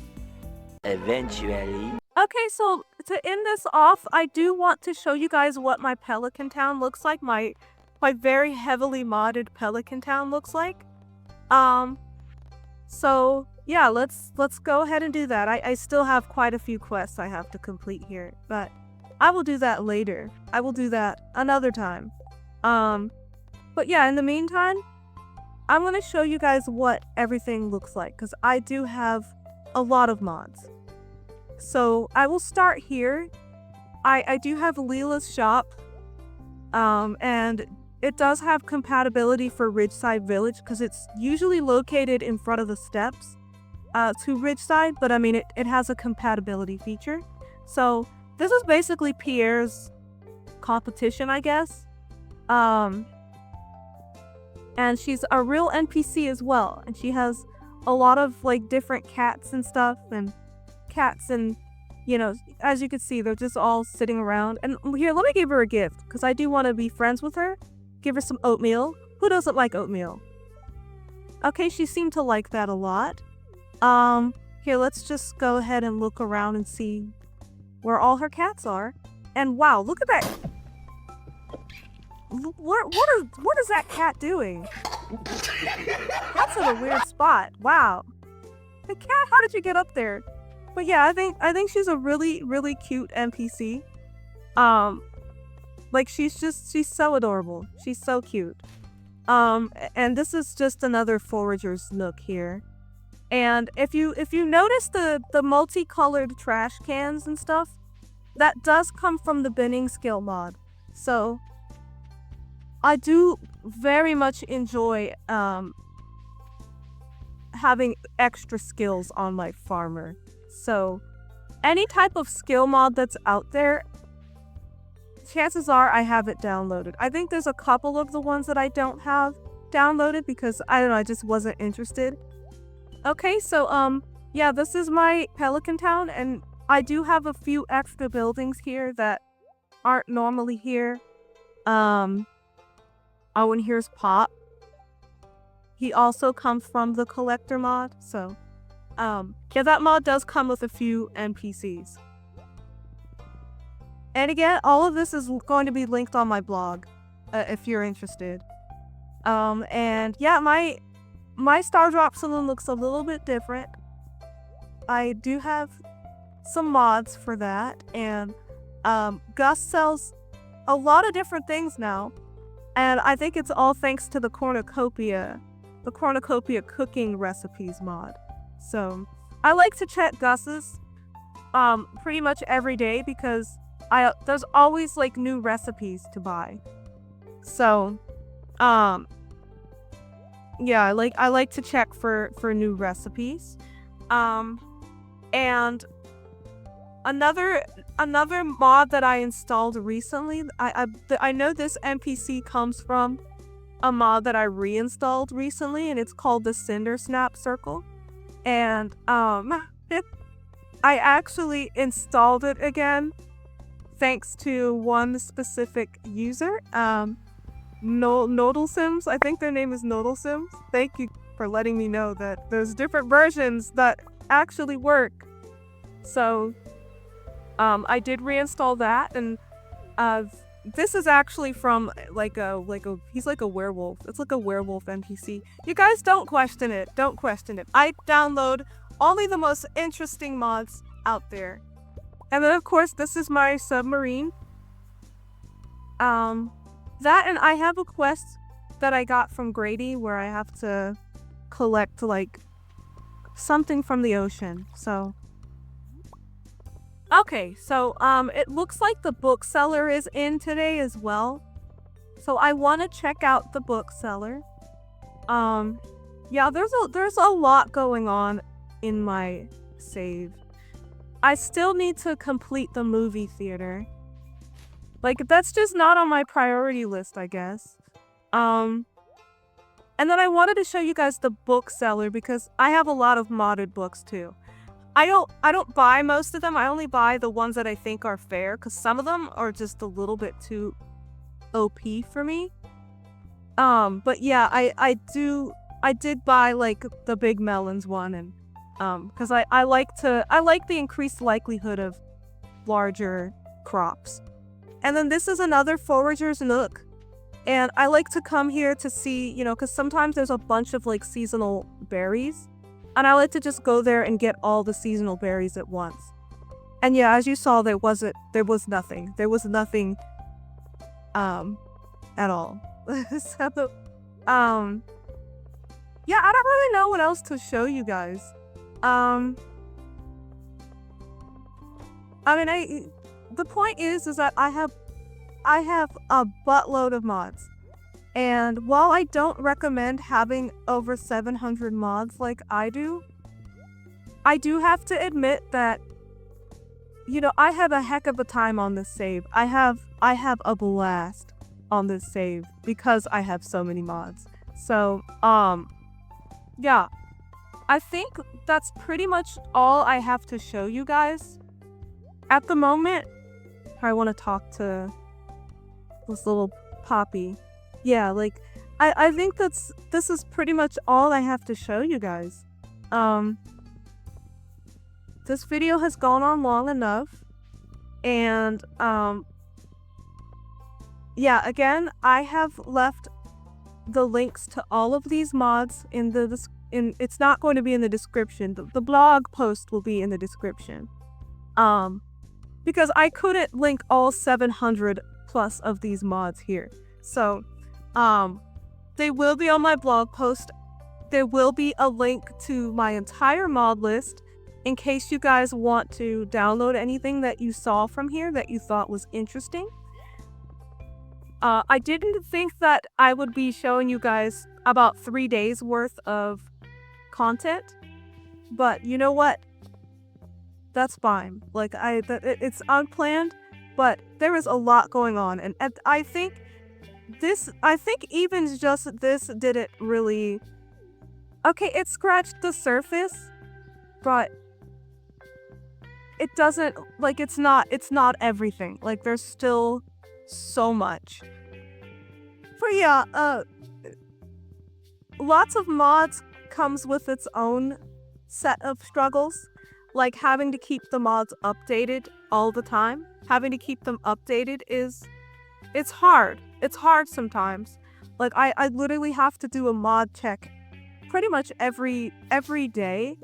Eventually. Okay, so to end this off, I do want to show you guys what my Pelican Town looks like. My very heavily modded Pelican Town looks like. So yeah, let's go ahead and do that. I still have quite a few quests I have to complete here, but I will do that later. I will do that another time. But yeah, in the meantime, I'm going to show you guys what everything looks like because I do have a lot of mods. So I will start here. I do have Leela's shop, and it does have compatibility for Ridgeside Village because it's usually located in front of the steps to Ridgeside, but I mean it has a compatibility feature. So this is basically Pierre's competition, I guess. And she's a real NPC as well, and she has a lot of like different cats and stuff, and you know, as you can see, they're just all sitting around. And here, let me give her a gift because I do want to be friends with her. Give her some oatmeal. Who doesn't like oatmeal? Okay, she seemed to like that a lot. Here, let's just go ahead and look around and see where all her cats are. And wow, look at that. What is that cat doing? That's in a weird spot. Wow. The cat, how did you get up there? But yeah, I think she's a really cute NPC. Like she's so adorable. She's so cute. And this is just another forager's nook here. And if you notice the multicolored trash cans and stuff, that does come from the binning skill mod. So I do very much enjoy having extra skills on my farmer. So any type of skill mod that's out there, chances are I have it downloaded. I think there's a couple of the ones that I don't have downloaded because I don't know, I just wasn't interested. Okay, so yeah, this is my Pelican Town, and I do have a few extra buildings here that aren't normally here. Oh, and here's Pop. He also comes from the collector mod, so yeah, that mod does come with a few NPCs. And again, all of this is going to be linked on my blog, if you're interested. And yeah, my Star Drop Saloon looks a little bit different. I do have some mods for that, and Gus sells a lot of different things now, and I think it's all thanks to the cornucopia the cornucopia cooking recipes mod. So I like to check Gus's pretty much every day because there's always like new recipes to buy. So yeah, I like to check for new recipes. And another mod that I installed recently, I know this NPC comes from a mod that I reinstalled recently, and it's called the Cinder Snap Circle. And I actually installed it again thanks to one specific user, Nodal Sims. I think their name is Nodal Sims. Thank you for letting me know that there's different versions that actually work. So I did reinstall that, and this is actually from he's like a werewolf. It's like a werewolf NPC. You guys don't question it. Don't question it. I download only the most interesting mods out there. And then of course this is my submarine. That, and I have a quest that I got from Grady where I have to collect like something from the ocean. So okay, so it looks like the bookseller is in today as well. So I want to check out the bookseller. Yeah, there's a lot going on in my save. I still need to complete the movie theater. Like, that's just not on my priority list, I guess. And then I wanted to show you guys the bookseller because I have a lot of modded books too. I don't buy most of them. I only buy the ones that I think are fair because some of them are just a little bit too OP for me. But yeah, I did buy like the Big Melons one, and because I like the increased likelihood of larger crops. And then this is another forager's nook. And I like to come here to see, you know, because sometimes there's a bunch of like seasonal berries. And I like to just go there and get all the seasonal berries at once. And yeah, as you saw, there was nothing. There was nothing at all. So, yeah, I don't really know what else to show you guys. I mean, the point is that I have a buttload of mods. And while I don't recommend having over 700 mods like I do have to admit that, you know, I have a heck of a time on this save. I have a blast on this save because I have so many mods. So, yeah. I think that's pretty much all I have to show you guys. At the moment, I want to talk to this little poppy. Yeah, like, I think this is pretty much all I have to show you guys. This video has gone on long enough. And, yeah, again, I have left the links to all of these mods it's not going to be in the description. The blog post will be in the description. Because I couldn't link all 700 plus of these mods here. So, they will be on my blog post. There will be a link to my entire mod list in case you guys want to download anything that you saw from here that you thought was interesting. I didn't think that I would be showing you guys about 3 days worth of content, but you know what? That's fine. Like, it's unplanned, but there is a lot going on, and I think even just this didn't really... Okay, it scratched the surface, but it doesn't, like, it's not everything. Like, there's still so much. But yeah, lots of mods comes with its own set of struggles, like having to keep the mods updated all the time. Having to keep them updated it's hard. It's hard sometimes. Like, I literally have to do a mod check pretty much every day.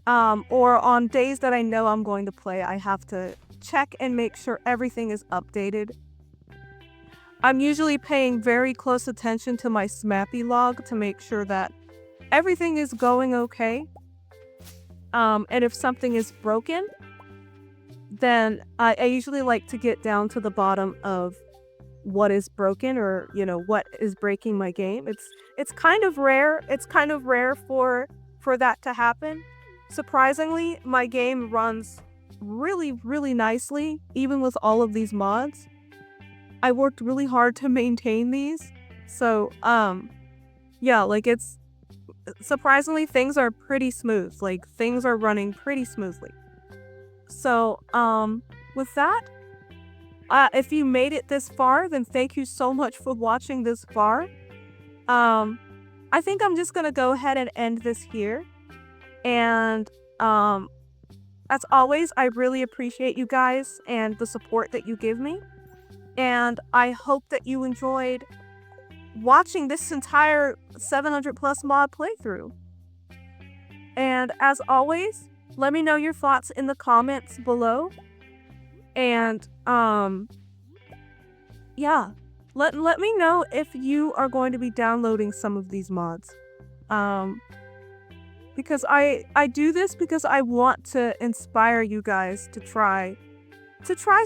Or on days that I know I'm going to play, I have to check and make sure everything is updated. I'm usually paying very close attention to my Smappy log to make sure that everything is going okay. And if something is broken, then I usually like to get down to the bottom of what is broken, or what is breaking my game. It's kind of rare. It's kind of rare for that to happen. Surprisingly, my game runs really, really nicely, even with all of these mods. I worked really hard to maintain these. So, yeah, like it's surprisingly things are pretty smooth. Like things are running pretty smoothly. So, with that, if you made it this far, then thank you so much for watching this far. I think I'm just gonna go ahead and end this here. And as always, I really appreciate you guys and the support that you give me. And I hope that you enjoyed watching this entire 700 plus mod playthrough. And as always, let me know your thoughts in the comments below. And yeah, let me know if you are going to be downloading some of these mods. Because I do this because I want to inspire you guys to try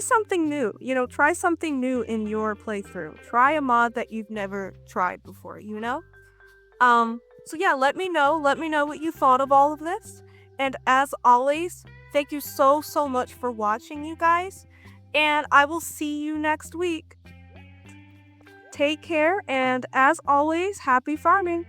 something new. Try something new in your playthrough. Try a mod that you've never tried before, So yeah, let me know what you thought of all of this. And as always, thank you so much for watching, you guys. And I will see you next week. Take care, and as always, happy farming.